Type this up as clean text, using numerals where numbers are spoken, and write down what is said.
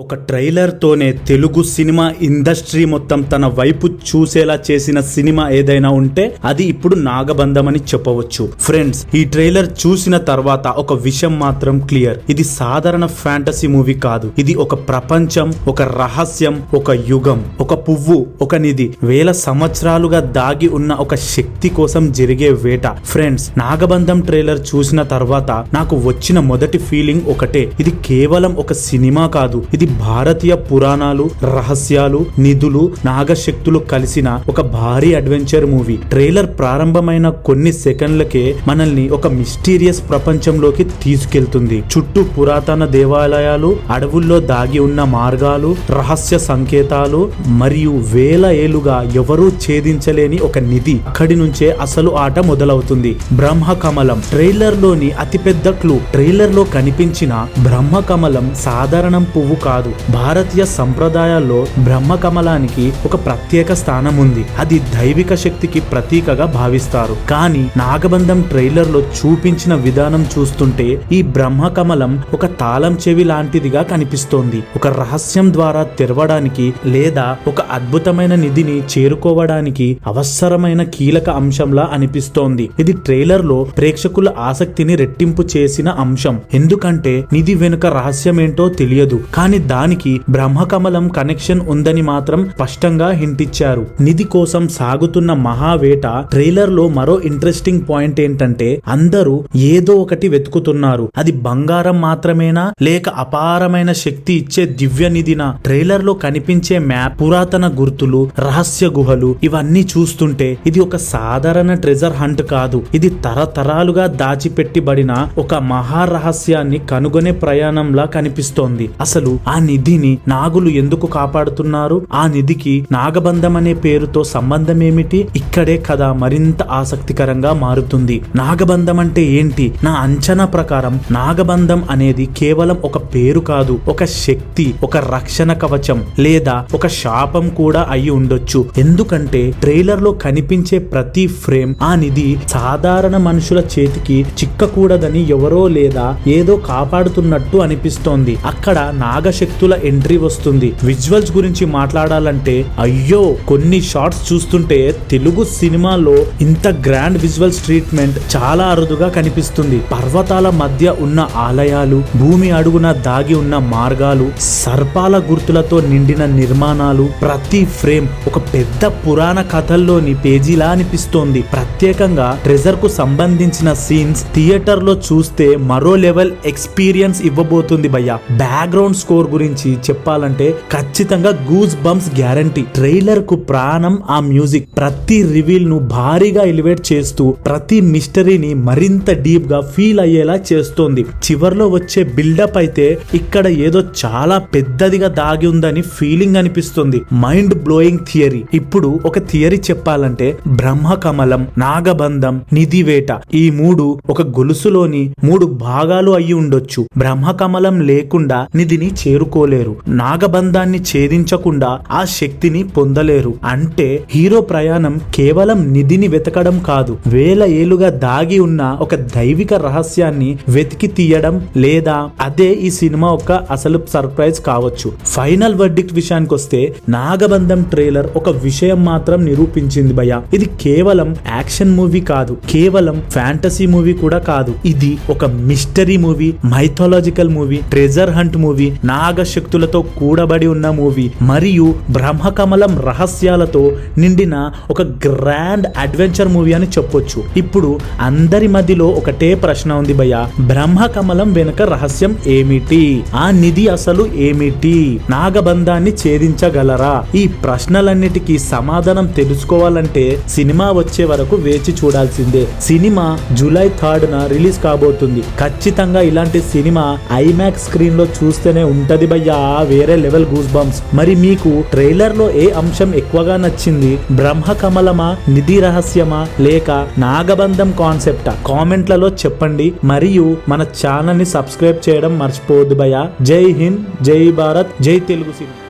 ఒక ట్రైలర్ తోనే Telugu cinema industry మొత్తం తన వైపు చూసేలా చేసిన సినిమా ఏదైనా ఉంటే అది ఇప్పుడు నాగబంధం అని చెప్పవచ్చు. ఫ్రెండ్స్, ఈ ట్రైలర్ చూసిన తర్వాత ఒక విషయం మాత్రం క్లియర్. ఇది సాధారణ ఫ్యాంటసీ మూవీ కాదు. ఇది ఒక ప్రపంచం, ఒక రహస్యం, ఒక యుగం, ఒక పువ్వు, ఒక నిధి, వేల సంవత్సరాలుగా దాగి ఉన్న ఒక శక్తి కోసం జరిగే వేట. ఫ్రెండ్స్, నాగబంధం ట్రైలర్ చూసిన తర్వాత నాకు వచ్చిన మొదటి ఫీలింగ్ ఒకటే. ఇది కేవలం ఒక సినిమా కాదు. ఇది భారతీయ పురాణాలు, రహస్యాలు, నిధులు, నాగశక్తులు కలిసిన ఒక భారీ అడ్వెంచర్ మూవీ. ట్రైలర్ ప్రారంభమైన కొన్ని సెకండ్లకే మనల్ని ఒక మిస్టీరియస్ ప్రపంచంలోకి తీసుకెళ్తుంది. చుట్టూ పురాతన దేవాలయాలు, అడవుల్లో దాగి ఉన్న మార్గాలు, రహస్య సంకేతాలు మరియు వేల ఏళ్లుగా ఎవరూ ఛేదించలేని ఒక నిధి. అక్కడి నుంచే అసలు ఆట మొదలవుతుంది. బ్రహ్మకమలం ట్రైలర్ లోని అతిపెద్ద క్లూ. ట్రైలర్ లో కనిపించిన బ్రహ్మకమలం సాధారణ పువ్వు కాదు. భారతీయ సంప్రదాయాల్లో బ్రహ్మకమలానికి ఒక ప్రత్యేక స్థానం ఉంది. అది దైవిక శక్తికి ప్రతీకగా భావిస్తారు. కానీ నాగబంధం ట్రైలర్ లో చూపించిన విధానం చూస్తుంటే ఈ బ్రహ్మకమలం ఒక తాళం చెవి లాంటిదిగా కనిపిస్తోంది. ఒక రహస్యం ద్వారా తెరవడానికి లేదా ఒక అద్భుతమైన నిధిని చేరుకోవడానికి అవసరమైన కీలక అంశంలా అనిపిస్తోంది. ఇది ట్రైలర్ లో ప్రేక్షకుల ఆసక్తిని రెట్టింపు చేసిన అంశం. ఎందుకంటే నిధి వెనుక రహస్యమేంటో తెలియదు, కానీ దానికి బ్రహ్మకమలం కనెక్షన్ ఉందని మాత్రం స్పష్టంగా హింటిచ్చారు. నిధి కోసం సాగుతున్న మహావేట. ట్రైలర్ లో మరో ఇంట్రెస్టింగ్ పాయింట్ ఏంటంటే అందరూ ఏదో ఒకటి వెతుకుతున్నారు. అది బంగారం మాత్రమేనా లేక అపారమైన శక్తి ఇచ్చే దివ్య నిధినా? ట్రైలర్ లో కనిపించే మ్యాప్, పురాతన గుర్తులు, రహస్య గుహలు ఇవన్నీ చూస్తుంటే ఇది ఒక సాధారణ ట్రెజర్ హంట్ కాదు. ఇది తరతరాలుగా దాచిపెట్టిబడిన ఒక మహారహస్యాన్ని కనుగొనే ప్రయాణంలా కనిపిస్తోంది. అసలు ఆ నిధిని నాగులు ఎందుకు కాపాడుతున్నారు? ఆ నిధికి నాగబంధం అనే పేరుతో సంబంధం ఏమిటి? ఇక్కడే కథ మరింత ఆసక్తికరంగా మారుతుంది. నాగబంధం అంటే ఏంటి? నా అంచనా ప్రకారం నాగబంధం అనేది కేవలం ఒక పేరు కాదు, ఒక శక్తి, ఒక రక్షణ కవచం లేదా ఒక శాపం కూడా అయి ఉండొచ్చు. ఎందుకంటే ట్రైలర్ లో కనిపించే ప్రతి ఫ్రేమ్ ఆ నిధి సాధారణ మనుషుల చేతికి చిక్కకూడదని ఎవరో లేదా ఏదో కాపాడుతున్నట్టు అనిపిస్తోంది. అక్కడ నాగశక్తుల ఎంట్రీ వస్తుంది. విజువల్స్ గురించి మాట్లాడాలంటే అయ్యో, కొన్ని షాట్స్ చూస్తుంటే తెలుగు సినిమాలో ఇంత గ్రాండ్ విజువల్స్ ట్రీట్మెంట్ చాలా అరుదుగా కనిపిస్తుంది. పర్వతాల మధ్య ఉన్న ఆలయాలు, భూమి అడుగున దాగి ఉన్న మార్గాలు, సర్పాల గుర్తులతో నిండిన నిర్మాణాలు, ప్రతి ఫ్రేమ్ ఒక పెద్ద పురాణ కథల్లోని పేజీలా అనిపిస్తోంది. ప్రత్యేకంగా ట్రెజర్ కు సంబంధించిన సీన్స్ థియేటర్ లో చూస్తే మరో లెవెల్ ఎక్స్పీరియన్స్ ఇవ్వబోతుంది భయ్యా. బ్యాక్గ్రౌండ్ స్కోర్ గురించి చెప్పాలంటే ఖచ్చితంగా గూస్ బంప్స్ గ్యారంటీ. ట్రైలర్ కు ప్రాణం ఆ మ్యూజిక్. ప్రతి రివీల్ ను భారీగా ఎలివేట్ చేస్తూ ప్రతి మిస్టరీని మరింత డీప్ గా ఫీల్ అయ్యేలా చేస్తోంది. చివర్లో వచ్చే బిల్డప్ అయితే ఇక్కడ ఏదో చాలా పెద్దదిగా దాగి ఉందని ఫీలింగ్ అనిపిస్తుంది. Mind blowing theory. ఇప్పుడు ఒక థియరీ చెప్పాలంటే బ్రహ్మకమలం, నాగబంధం, నిధివేట ఈ మూడు ఒక గొలుసులోని మూడు భాగాలు అయి ఉండొచ్చు. బ్రహ్మకమలం లేకుండా నిధిని చేరుకోలేరు. నాగబంధాన్ని ఛేదించకుండా ఆ శక్తిని పొందలేరు. అంటే హీరో ప్రయాణం కేవలం నిధిని వెతకడం కాదు, వేల ఏళ్లుగా దాగి ఉన్న ఒక దైవిక రహస్యాన్ని వెతికి తీయడం. లేదా అదే ఈ సినిమా ఒక అసలు సర్ప్రైజ్ కావచ్చు. ఫైనల్ వర్డిక్ట్ విషయానికి వస్తే నాగబంధం ట్రైలర్ ఒక విషయం మాత్రం నిరూపించింది భయ్యా. ఇది కేవలం యాక్షన్ మూవీ కాదు, కేవలం ఫ్యాంటసీ మూవీ కూడా కాదు. ఇది ఒక mystery movie, mythological movie, treasure hunt movie, నాగశక్తులతో కూడబడి ఉన్న మూవీ మరియు బ్రహ్మకమలం రహస్యాలతో నిండిన ఒక గ్రాండ్ అడ్వెంచర్ మూవీ అని చెప్పొచ్చు. ఇప్పుడు అందరి మధ్యలో ఒకటే ప్రశ్న ఉంది భయ్యా. బ్రహ్మకమలం వెనుక రహస్యం ఏమిటి? ఆ నిధి అసలు ఏమిటి? నాగబంధాన్ని ఛేదించగలరా? ఈ ప్రశ్నలన్నిటికీ సమాధానం తెలుసుకోవాలంటే సినిమా వచ్చే వరకు వేచి చూడాల్సిందే. సినిమా జూలై 3న రిలీజ్ కాబోతుంది. ఖచ్చితంగా ఇలాంటి సినిమా ఐమాక్స్ స్క్రీన్ లో చూస్తేనే ఉంటది భయ్యా, వేరే లెవెల్ గూస్ బంప్స్. మరి మీకు ట్రైలర్ లో ఏ అంశం ఎక్కువగా నచ్చింది? బ్రహ్మకమలమా, నిధి రహస్యమా, లేక నాగబంధం కాన్సెప్టా? కామెంట్లలో చెప్పండి. మరియు మన ఛానల్ ని సబ్స్క్రైబ్ చేయడం మర్చిపోవద్దు భయ్యా. జై హింద్, జై భారత్, జై తెలుగు సినిమా.